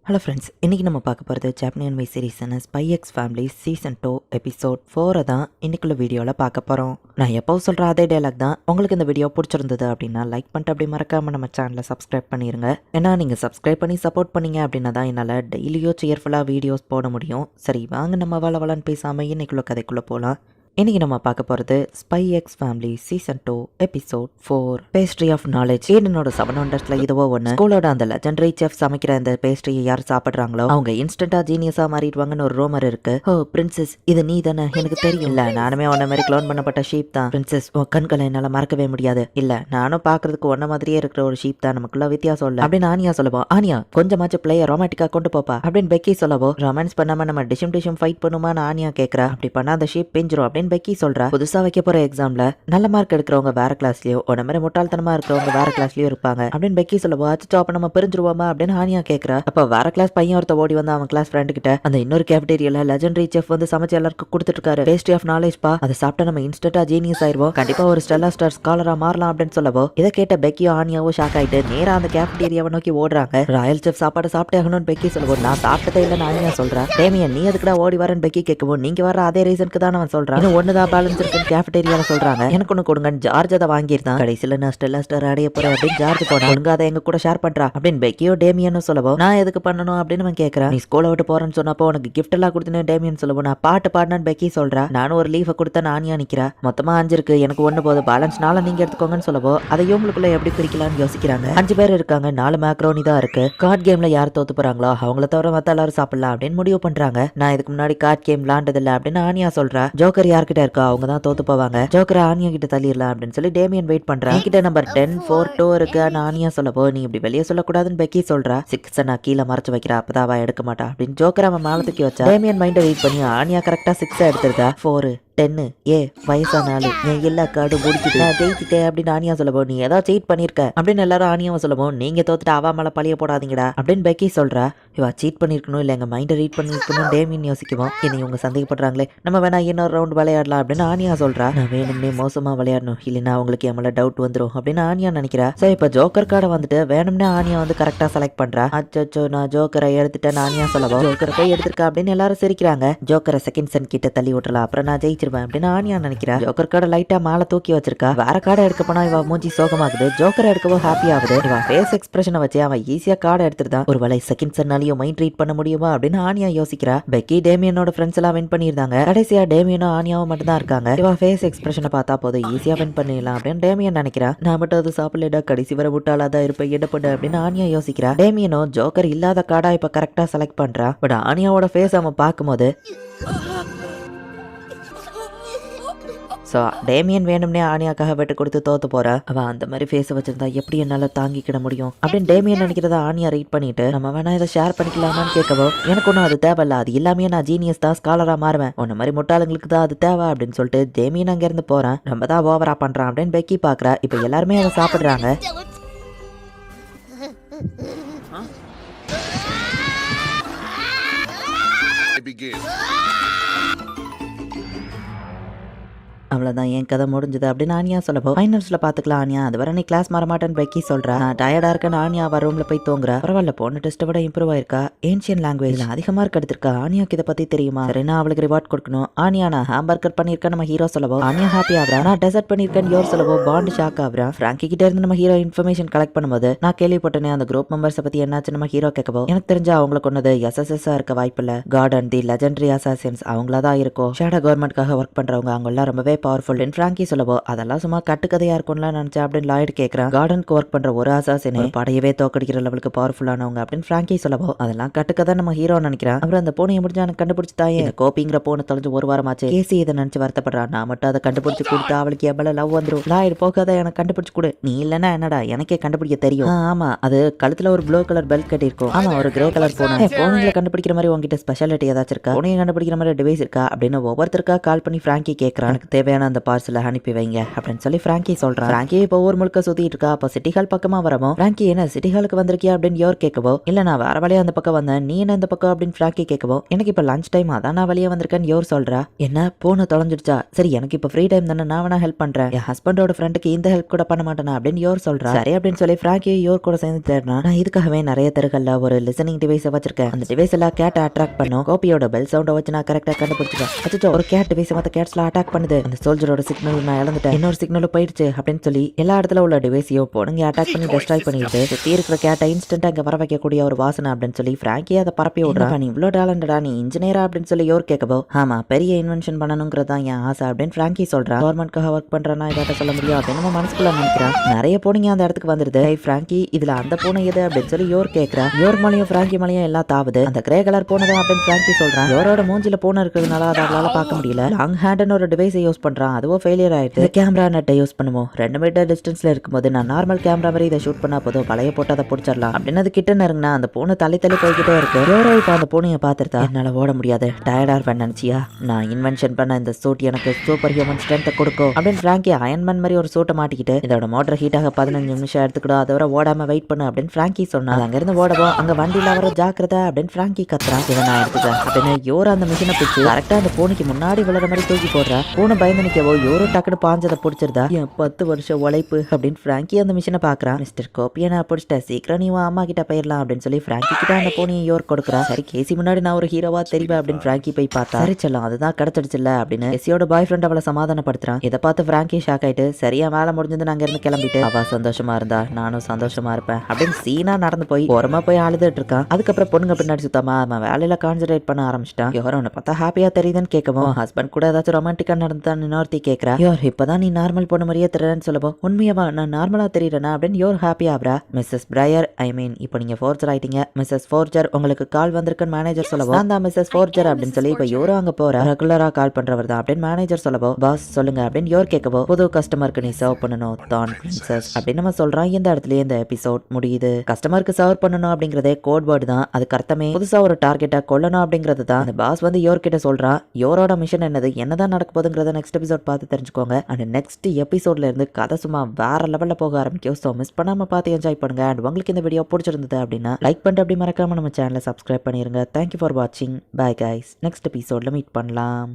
Hello friends, இன்றைக்கி நம்ம பார்க்க போகிறது ஜாப்பனியன் வை சீரீஸான Spy X Family season 2 episode 4 தான் இன்னைக்குள்ள வீடியோவில் பார்க்க போகிறோம். நான் எப்போ சொல்கிற அதே டைலாக் தான். உங்களுக்கு இந்த வீடியோ பிடிச்சிருந்தது அப்படின்னா லைக் பண்ணிட்டு அப்படி மறக்காமல் நம்ம சேனலை சப்ஸ்கிரைப் பண்ணிடுங்க. ஏன்னா நீங்கள் சப்ஸ்கிரைப் பண்ணி சப்போர்ட் பண்ணீங்க அப்படின்னா தான் என்னால் டெய்லியோ சியர்ஃபுல்லாக வீடியோஸ் போட முடியும். சரி வாங்க நம்ம வளவலன்னு பேசாமல் இன்னைக்குள்ள கதைக்குள்ளே போகலாம். இன்னைக்கு நம்ம பார்க்க போகிறது Spy X Family season 2 episode 4 pastry of knowledge. ஈடனோட 7 வண்டர்ஸ்ல இதுவோ ஒன்று. ஸ்கூலோட அந்த லெஜெண்டரி செஃப் சமைக்கிற இந்த பேஸ்ட்ரியை யார் சாப்பிட்றாங்களோ அவங்க இன்ஸ்டன்டா ஜீனியஸா மாறிடுவாங்கன்னு ஒரு ரூமர் இருக்கு. ஓ பிரின்சஸ், இது நீ தானே? எனக்கு தெரியும். இல்ல, நானுமே உன்ன மாதிரி க்ளோன் பண்ணப்பட்ட ஷீப் தான். பிரின்சஸ், உன் கண்களை என்னால மறக்கவே முடியாது. இல்ல, நானும் பாக்குறதுக்கு ஒன்ன மாதிரியே இருக்கிற ஒரு ஷீப் தான். நமக்குள்ள வித்தியாசம் இல்ல அப்படின்னு ஆனியா சொல்லவோ, ஆனியா கொஞ்சமாச்சு பிளேய ரொமான்டிக்கா கொண்டு போப்பா அப்படின்னு பெக்கி சொல்லவோ, ரொமான்ஸ் பண்ணாம நம்ம டிஷம் ஃபைட் பண்ணுமான்னு ஆனியா கேட்கறா. அப்படி பண்ணா அந்த ஷீப் பிஞ்சிரும் அப்படின்னு பெக்கி சொல்றா. புதுசா வைக்க போற எக்ஸாம்ல நல்ல மார்க் எடுக்கிறவங்க வேற கிளாஸ்லயோ, உன மாதிரி முட்டாள்தனமா இருக்கிறவங்க வேற கிளாஸ்லயோ இருப்பாங்க அப்படின்னு பெக்கி சொல்லவோ, அச்சோ அப்ப நம்ம பிரிஞ்சிருவோமா அப்படின்னு ஆனியா கேட்கறா. அப்ப வேற கிளாஸ் பையன் ஒருத்த ஓடி வந்து அவன் கிளாஸ் ஃப்ரெண்ட் கிட்ட, அந்த இன்னொரு கேஃபடேரியால லெஜெண்டரி செஃப் வந்து சமைச்சு எல்லாருக்கும் கொடுத்துட்டு இருக்காரு பேஸ்ட்ரி ஆஃப் நாலேஜ் பா, அதை சாப்பிட்டா நம்ம இன்ஸ்டன்டா ஜீனியஸ் ஆயிருவோம், கண்டிப்பா ஒரு ஸ்டெல்லா ஸ்டார் ஸ்காலரா மாறலாம் அப்படின்னு சொல்லவோ, இதை கேட்ட பெக்கியோ ஆனியாவோ ஷாக் ஆயிட்டு நேரா அந்த கேஃபடேரியாவை நோக்கி ஓடுறாங்க. ராயல் செஃப் சாப்பாடு சாப்பிட்டே ஆகணும்னு பெக்கி சொல்லவோ, நான் சாப்பிட்டதே இல்லைன்னு ஆனியா சொல்றா. டேமியன், நீ எதுக்குடா ஓடி வரேன்னு பெக்கி கேட்கவும், நீங்க வர அதே ரீசனுக்கு தான் அவன் சொல்றான். இன்னும் ஒண்ணுதான் பேலன்ஸ் இருக்குன்னு கேஃபடேரியால சொல்றாங்க. எனக்கு ஒண்ணு கொடுங்க. ஜார்ஜ் அதை வாங்கியிருந்தான். கடைசியில நான் ஸ்டெல்லா ஸ்டார் அடைய போறேன் அப்படின்னு ஜார்ஜ் போனா, ஒழுங்க அதை எங்க கூட ஷேர் பண்றா அப்படின்னு பெக்கியோ டேமியன்னு சொல்லவோ, நான் எதுக்கு பண்ணணும் அப்படின்னு அவன் கேட்கறான். நீ ஸ்கூலை விட்டு போறேன்னு சொன்னப்போ உனக்கு கிஃப்ட் எல்லாம் கொடுத்துன்னு டேமியன் சொல்லவோ, நான் பாட்டு பாடினு பெக்கி சொல்றா. நானும் ஒரு லீஃபை கொடுத்தா ஆனியா நிக்கிறா. மொத்தமா 5 இருக்கு, எனக்கு ஒண்ணு போது, பேலன்ஸ் 4 நீங்க எடுத்துக்கோங்கன்னு சொல்லவோ, அதை இவங்களுக்குள்ள எப்படி பிரிக்கலாம்னு யோசிக்கிறாங்க. 5 பேர் இருக்காங்க, 4 மேக்ரோனி தான் இருக்கு. கார்ட் கேம்ல யார் தோத்து போறாங்களோ அவங்கள தவிர மத்த எல்லாரும் சாப்பிடலாம் அப்படின்னு முடிவு பண்றாங்க. நான் இதுக்கு முன்னாடி கார்ட் கேம் விளாண்டதில்ல அப்படின்னு ஆனியா சொல்றா. ஜோக்கர் யார்கிட்ட இருக்கா அவங்க தான் தோத்து போவாங்க. ஜோக்கர் ஆனியா கிட்ட தள்ளிடலாம் அப்படின்னு சொல்லி டேமியன் வெயிட் பண்றான். என்கிட்ட நம்பர் 10-4-2 இருக்கு ஆனியா சொல்லப்போ, நீ இப்படி வெளியே சொல்லக்கூடாதுன்னு பெக்கி சொல்றா. 6 நான் கீழே மறைச்சு வைக்கிறா, அப்பதான் அவ எடுக்க மாட்டா அப்படின்னு ஜோக்கர் அவன் மேல தூக்கி வச்சா. டேமியன் மைண்டை ரீட் பண்ணி ஆனியா கரெக்டா 6 எடுத்துருதா. 4 10 வயசானாலு என் எல்லா கார்டு முடிச்சுட்டு நான் ஜெயிச்சுட்டேன் அப்படின்னு ஆனியா சொல்லப்போ, நீ ஏதாவது சீட் பண்ணிருக்க அப்படின்னு எல்லாரும் ஆனியாவை சொல்லப்போ, நீங்க தோத்துட்டு அவ மேல பழிய போடாதீங்கடா அப்படின்னு பெக்கி சொல்றா. இவா சீட் பண்ணிருக்கணும் இல்ல எங்க மைண்டை ரீட் பண்ணிருக்கணும் டேமியன் யோசிக்குவோம். இனி இவங்க சந்தேகப்படுறாங்களே, நம்ம வேணா இன்னொரு ரவுண்ட் விளையாடலாம் அப்படின்னு ஆனியா சொல்றா. நான் வேணும்னே மோசமா விளையாடணும், இல்லைன்னா அவங்களுக்கு என் மேல டவுட் வந்துடும் அப்படின்னு ஆனியா நினைக்கிறா. சோ இப்ப ஜோக்கர் கார்டை வந்துட்டு வேணும்னே ஆனியா வந்து கரெக்டா செலக்ட் பண்றா. அச்சோ நான் ஜோக்கரை எடுத்துட்டேன் ஆனியா சொல்லவோ, ஜோக்கரை போய் எடுத்திருக்கா அப்படின்னு எல்லாரும் சிரிக்கிறாங்க. ஜோக்கரை செகண்ட் சன் கிட்ட தள்ளி விட்டுலாம், அப்புறம் நான் ஜெயிச்சிருவேன் அப்படின்னு ஆனியா நினைக்கிறா. ஜோக்கர் கார்டை லைட்டா மேல தூக்கி வச்சிருக்கா. வேற கார்டை எடுக்க போனா இவ மூஞ்சி சோகமாகுது, ஜோக்கரை எடுக்கவோ ஹாப்பி ஆகுது. இவ ஃபேஸ் எக்ஸ்பிரஷனை வச்சு அவன் ஈஸியா கார்டை எடுத்துருதான். ஒரு வேளை செகண்ட் சன்னாலையும் மைண்ட் ரீட் பண்ண முடியுமா அப்படின்னு ஆனியா யோசிக்கிறா. பெக்கி டேமியனோட ஃப்ரெண்ட்ஸ் எல்லாம் வின் பண்ணிருந்தாங்க. கடைசியா டேமியனும் ஆனியாவும் மட்டும் தான் இருக்காங்க. இவ ஃபேஸ் எக்ஸ்பிரஷனை பார்த்தா போதும் ஈஸியா வின் பண்ணிடலாம் அப்படின்னு டேமியன் நினைக்கிறா. நான் மட்டும் அது சாப்பிடலடா, கடைசி வர விட்டாலாதான் இருப்பேன் இடப்பட அப்படின்னு ஆனியா யோசிக்கிறா. டேமியனும் ஜோக்கர் இல்லாத கார்டா இப்ப கரெக்டா செலக்ட் பண்றா. பட் ஆனியாவோட ஃபேஸ் அவன் பார்க்கும்போது, ஸோ டேமியன் வேணும்னே ஆனியாக்காக வெட்டு கொடுத்து தோத்து போறா. அவன் அந்த மாதிரி ஃபேஸ் வச்சிருந்தா எப்படி என்னால தாங்கிக்கிட முடியும் அப்படின்னு டேமியன் நினைக்கிறத ஆனியா ரீட் பண்ணிட்டு, நம்ம வேணா இதை ஷேர் பண்ணிக்கலாமான்னு கேட்கவோ, எனக்கு ஒன்றும் அது தேவையில்ல, அது இல்லாமே நான் ஜீனியஸ் தான் ஸ்காலரா மாறுவேன், உன்ன மாதிரி முட்டாளுங்களுக்கு தான் அது தேவை அப்படின்னு சொல்லிட்டு டேமியன் அங்க இருந்து போறான். நம்ம தான் ஓவரா பண்றான் அப்படின்னு பெக்கி பாக்குறா. இப்ப எல்லாருமே அதை சாப்பிடுறாங்க. அவ்வளோதான், என் கதை முடிஞ்சது அப்படின்னு ஆனியா சொல்லப்போ, ஃபைனல்ஸ்ல பாத்துக்கலாம் ஆனியா, அது வரை நீ கிளாஸ் மாற மாட்டேன்னு பெக்கி சொல்றா. நான் டயர்டா இருக்கேன்னு ஆனியா அவ ரூம்ல போய் தூங்குறா. பரவாயில்ல, போன டெஸ்ட்டை விட இம்ப்ரூவ் ஆயிருக்கா. ஏன்ஷியன் லாங்குவேஜ்ல அதிக மார்க் எடுத்திருக்கா. ஆனியாக்கு இதை பத்தி தெரியுமா? சரினா அவளுக்கு ரிவார்ட் கொடுக்கணும். ஆனியா நான் ஹாம்பர்கர் பண்ணிருக்கேன் நம்ம ஹீரோ சொல்லவோ, ஆனியா ஹாப்பி ஆகுறா. நான் டெசர்ட் பண்ணிருக்கேன்னு யோர் சொல்லவோ, பாண்ட் ஷாக் ஆகுறா. பிராங்கி கிட்ட இருந்து நம்ம ஹீரோ இன்ஃபர்மேஷன் கலெக்ட் பண்ணும்போது, நான் கேள்விப்பட்டேனே அந்த குரூப் மெம்பர்ஸை பத்தி என்னாச்சு நம்ம ஹீரோ கேட்கவோ, எனக்கு தெரிஞ்சா அவங்களை கொண்டது SSS இருக்க வாய்ப்பில்ல, கார்டன் தி லெஜெண்டரி அசாசின்ஸ் அவங்களாதான் இருக்கும். ஷேடோ கவர்மெண்ட்காக ஒர்க் பண்றவங்க, அவங்க எல்லாம் ரொம்பவே பவர்ஃபுல். பிராங்கி சொல்லவோ, அதெல்லாம் சும்மா கட்டுக்கதையா இருக்கும்லாம் நினைச்சா அப்படின்னு லாய்டு கேட்கறான். கார்டனுக்கு ஒர்க் பண்ற ஒரு அசாசினே படையவே தோக்கடிக்கிற லெவலுக்கு பவர்ஃபுல்லானவங்க அப்படின்னு பிராங்கி சொல்லவோ, அதெல்லாம் கட்டுக்கதை நம்ம ஹீரோ நினைக்கிறான். அப்புறம் அந்த பூனையை முடிஞ்சா எனக்கு கண்டுபிடிச்சு தாயே, கோப்பிங்கிற பூனை தொலைஞ்சு 1 வாரமாச்சு. கேசி இதை நினைச்சு வருத்தப்படுறான். நான் மட்டும் அதை கண்டுபிடிச்சு கொடுத்தா அவளுக்கு எவ்வளவு லவ் வந்துடும். லாய்டு போகாத, எனக்கு கண்டுபிடிச்சு கொடு. நீ இல்லன்னா என்னடா, எனக்கே கண்டுபிடிக்க தெரியும். ஆமா, அது கழுத்துல ஒரு ப்ளூ கலர் பெல்ட் கட்டி இருக்கும். ஆமா, ஒரு கிரே கலர் பூனை. பூனைகளை கண்டுபிடிக்கிற மாதிரி உங்ககிட்ட ஸ்பெஷாலிட்டி ஏதாச்சும் இருக்கா? பூனையை கண்டுபிடிக்கிற மாதிரி டிவைஸ் இருக்கா அப்படின்னு ஒவ்வொருத்தருக்கா கால் பண்ணி பிராங்கி கேட்கறான். எனக்கு தேவை தேவையான அந்த பார்சலை அனுப்பி வைங்க அப்படின்னு சொல்லி பிராங்கி சொல்றான். பிராங்கி இப்போ ஊர் முழுக்க சுத்திட்டு இருக்கா. அப்போ சிட்டி ஹால் பக்கமா வரவும் பிராங்கி என்ன சிட்டி ஹாலுக்கு வந்திருக்கியா அப்படின்னு யோர் கேட்கவோ, இல்ல நான் வேற வழியா அந்த பக்கம் வந்தேன், நீ என்ன இந்த பக்கம் அப்படின்னு பிராங்கி கேட்கவோ, எனக்கு இப்ப லஞ்ச் டைம் அதான் நான் வெளியே வந்திருக்கேன்னு யோர் சொல்றா. என்ன போன தொலைஞ்சிடுச்சா, சரி எனக்கு இப்ப ஃப்ரீ டைம் தானே, நான் வேணா ஹெல்ப் பண்றேன், என் ஹஸ்பண்டோட ஃப்ரெண்டுக்கு இந்த ஹெல்ப் கூட பண்ண மாட்டேனா அப்படின்னு யோர் சொல்றா. சரி அப்படின்னு சொல்லி பிராங்கி யோர் கூட சேர்ந்து தேடுனா, நான் இதுக்காகவே நிறைய தெருக்கள்ல ஒரு லிசனிங் டிவைஸ் வச்சிருக்கேன். அந்த டிவைஸ் எல்லாம் கேட்டை அட்ராக்ட் பண்ணும். கோபியோட பெல் சவுண்டை வச்சு நான் கரெக்டா கண்டுபிடிச்சிட்டேன். அச்சோ ஒரு கேட் டிவைஸ் மத்த கேட்ஸ்ல அட்டாக் பண்ணுது, அந்த சோல்ஜரோட சிக்னல் நான் இழந்துட்டேன், இன்னொரு சிக்னலும் போயிடுச்சு அப்படின்னு சொல்லி எல்லா இடத்துல உள்ள டிவைஸையும் போனுங்க அட்டாக் பண்ணி டெஸ்ட்ராய் பண்ணிட்டு சுத்தி இருக்கிற கேட்டை இன்ஸ்டன்ட் அங்க வர வைக்கக்கூடிய ஒரு வாசனை அப்படின்னு சொல்லி பிராங்கி அதை பரப்பி விடுறா. நீ இவ்வளோ டேலண்டடா, நீ இன்ஜினியரா அப்படின்னு சொல்லி யோர் கேட்கவோ, ஆமா பெரிய இன்வென்ஷன் பண்ணணுங்கிறதா என் ஆசை அப்படின்னு பிராங்கி சொல்றா. கவர்மெண்ட்காக ஒர்க் பண்றேன்னா இதாட்ட சொல்ல முடியும் அப்படின்னு நம்ம மனசுக்குள்ள நினைக்கிறான். நிறைய பூனைங்க அந்த இடத்துக்கு வந்துருது. பிராங்கி இதுல அந்த பூனை எது அப்படின்னு சொல்லி யோர் கேட்கறா. யோர் மலையும் பிராங்கி மலையும் எல்லாம் தாவுது. அந்த கிரே கலர் பூனை அப்படின்னு பிராங்கி சொல்றான். யோரோட மூஞ்சில பூனை இருக்கிறதுனால அதை அவளால பார்க்க முடியல. லாங் ஹேண்ட்னு ஒரு டிவைஸை யூஸ் பண்றான், அதுவும் ஃபெயிலியர் ஆயிடுது. கேமரா நெட்டை யூஸ் பண்ணுவோம், 2 மீட்டர் டிஸ்டன்ஸ்ல இருக்கும்போது நான் நார்மல் கேமரா மாதிரி இதை ஷூட் பண்ணா போதும், பழைய போட்டு அதை பிடிச்சிடலாம் அப்படின்னு அது கிட்ட நெருங்கினா அந்த பூனை தள்ளி போய்கிட்டே இருக்கு. யோரோ இப்ப அந்த பூனையை பார்த்துருத்தா, என்னால ஓட முடியாது, டயர்டா இருப்பேன் நினைச்சியா, நான் இன்வென்ஷன் பண்ண இந்த சூட் எனக்கு சூப்பர் ஹியூமன் ஸ்ட்ரென்த்தை கொடுக்கும் அப்படின்னு பிராங்கி அயன்மேன் மாதிரி ஒரு சூட்டை மாட்டிக்கிட்டு இதோட மோட்டர் ஹீட்டாக 15 நிமிஷம் எடுத்துக்கிடும், அதை வர ஓடாம வெயிட் பண்ணு அப்படின்னு பிராங்கி சொன்னா. அங்கிருந்து ஓடவும் அங்க வண்டியில வர ஜாக்கிரதை அப்படின்னு பிராங்கி கத்துறான். இதை நான் எடுத்துக்கிறேன் அப்படின்னு யோரோ அந்த மிஷினை பிடிச்சி கரெக்டா அந்த பூனைக்கு முன்னாடி விழுற மாதிரி தூக்கி போடுறா. பூனை பயந்து நிக்கவோ யோரோ டக்குனு பாஞ்சதை பிடிச்சிருந்தா. என் 10 வருஷம் உழைப்பு அப்படின்னு பிராங்கி அந்த மிஷினை பாக்குறான். மிஸ்டர் கோபியை நான் பிடிச்சிட்டேன், சீக்கிரம் நீ அம்மா கிட்ட போயிடலாம் அப்படின்னு சொல்லி பிராங்கி கிட்ட அந்த பூனையை யோர் கொடுக்குறா. சரி கேசி முன்னாடி நான் ஒரு ஹீரோவா தெரிவேன் அப்படின்னு பிராங்கி போய் பார்த்தா. சரி செல்லம் அதுதான் கிடைச்சிடுச்சுல்ல அப்படின்னு கேசியோட பாய் ஃப்ரெண்ட் அவளை சமாதானப்படுத்துறான். இதை பார்த்து பிராங்கி ஷாக் ஆயிட்டு சரியா வேலை முடிஞ்சது நாங்க இருந்து கிளம்பிட்டு அவ சந்தோஷமா இருந்தா நானும் சந்தோஷமா இருப்பேன் அப்படின்னு சீனா நடந்து போய் ஓரமா போய் அழுதுட்டு இருக்கான். அதுக்கப்புறம் பொண்ணுங்க பின்னாடி சுத்தமா அவன் வேலையில கான்சென்ட்ரேட் பண்ண ஆரம்பிச்சிட்டான். யோர் அவனை பார்த்தா ஹாப்பியா தெரியுதுன்னு கேட்கவும் ஹஸ்பண்ட் கூட ஏதாச்சும் ரொமான்டிக்கா நடந்துதான் இன்னொருத்தி கேட்கறா. யோர் இப்பதான் நீ நார்மல் பொண்ணு மாதிரியே தெரியறேன்னு சொல்லவும் உண்மையாவா நான் நார்மலா தெரியுறேனா அப்படின்னு யோர் ஹாப்பி ஆகுறா. மிஸ்ஸஸ் பிரையர் ஐ மீன் இப்போ நீங்க ஃபோர்ஜர் ஆயிட்டீங்க, மிஸ்ஸஸ் ஃபோர்ஜர் உங்களுக்கு கால் வந்திருக்குன்னு மேனேஜர் சொல்லவும் நான் தான் மிஸ்ஸஸ் ஃபோர்ஜர் அப்படின்னு சொல்லி இப்போ யோரோ அங்க போற ரெகுலரா கால் பண்றவர் தான் அப்படின்னு மேனேஜர் சொல்லவோ பாஸ் சொல்லுங்க அப்படின்னு யோர் கேட்கவோ புது கஸ்டமருக்கு நீ சர்வ் பண்ணணும் தான் பிரின்சஸ் அப்படின்னு நம்ம சொல்றான். இந்த இடத்துல இந்த எபிசோட் முடியுது. கஸ்டமருக்கு சர்வ் பண்ணணும் அப்படிங்கறதே கோட் வேர்டு தான், அதுக்கு அர்த்தமே புதுசா ஒரு டார்கெட்டா கொல்லணும் அப்படிங்கிறது தான். அந்த பாஸ் வந்து யோர் கிட்ட சொல்றான். யோரோட மிஷன் என்னது என்னதான் நடக்க போகுதுங்கிறத நெக்ஸ்ட் எபிசோட் பார்த்து தெரிஞ்சுக்கோங்க. அண்ட் நெக்ஸ்ட் எபிசோட்ல இருந்து கதை சும்மா வேற லெவல்ல போக ஆரம்பிக்கும். ஸோ மிஸ் பண்ணாம பார்த்து என்ஜாய் பண்ணுங்க. அண்ட் உங்களுக்கு இந்த வீடியோ பிடிச்சிருந்தது அப்படின்னா லைக் பண்ணிட்டு அப்படி மறக்காம நம்ம சேனலை சப்ஸ்கிரைப் பண்ணிருங்க. தேங்க்யூ ஃபார் வாட்சிங். பை கைஸ், நெக்ஸ்ட் எபிசோட்ல மீட் பண்ணலாம்.